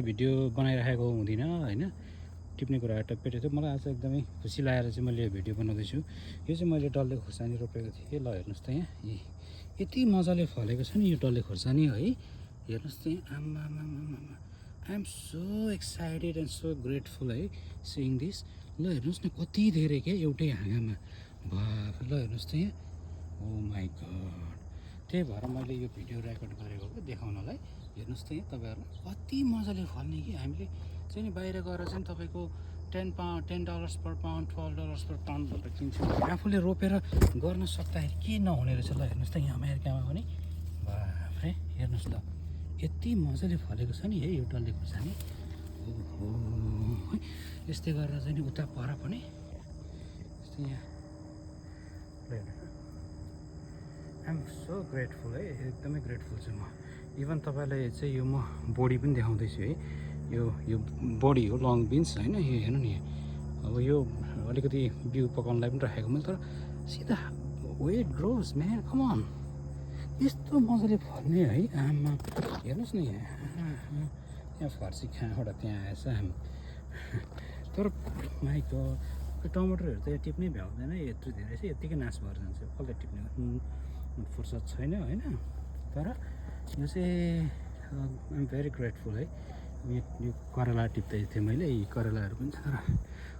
Video बनाइराखेको हुँदिनँ होइन, टिप्ने कुराहरू टप्पेटो थियो। मलाई आज एकदमै खुसी लागेर चाहिँ मैले यो भिडियो बनाउँदैछु। यो चाहिँ मैले डल्ले खोर्सानी रोपेको थिएँ। ल हेर्नुहोस् त यहाँ यति मजाले फलेको छ नि यो डल्ले खोर्सानी है। हेर्नुहोस् त यहाँ आम्मामामामा, I am so excited and so grateful है सिइङ दिस। ल हेर्नुहोस् न कति धेरै क्या एउटै हाँगामा। बाफ, ल हेर्नुहोस् त यहाँ, ओ माई गड। त्यही भएर मैले यो भिडियो रेकर्ड गरेको हो देखाउनलाई। हेर्नुहोस् त यहाँ तपाईँहरूलाई कति मजाले फल्ने कि। हामीले चाहिँ नि बाहिर गएर चाहिँ तपाईँको $10 पर पाउन्ड, $12 पर पाउन्ड भनेर किन्छौँ। आफूले रोपेर गर्न सक्दाखेरि के नहुने रहेछ। ल हेर्नुहोस् त यहाँ अमेरिकामा पनि बाफ्रे, हेर्नुहोस् ल यति मजाले फलेको छ नि है यो डल्ले खोर्सानी। ओहो, यस्तै गरेर चाहिँ नि उता पर पनि यस्तै यहाँ आइएम सो ग्रेटफुल है, एकदमै ग्रेटफुल छु म। इभन तपाईँलाई चाहिँ यो म बोडी पनि देखाउँदैछु है। यो बोडी हो, लङ बिन्स होइन। यो हेर्नु नि, अब यो अलिकति बिउ पकाउनलाई पनि राखेको मैले, तर सिधा weight gross man, come on. यस्तो मजाले फल्ने है आमा। हेर्नुहोस् न यहाँ फर्सी कहाँबाट त्यहाँ आएछ आमा। तर माइको टमाटरहरू त यहाँ टिप्नै भ्याउँदैन, यत्रो धेरै चाहिँ यत्तिकै नाश भएर जान्छ। कसले टिप्ने फुर्सद छैन होइन। तर यो चाहिँ आइएम भेरी ग्रेटफुल है। यो करेला टिप्दै थिएँ मैले, यी करेलाहरू पनि छ। तर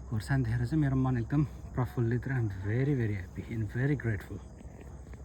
खोर्सानी देखेर चाहिँ मेरो मन एकदम प्रफुल्लित र I'm very happy and very grateful.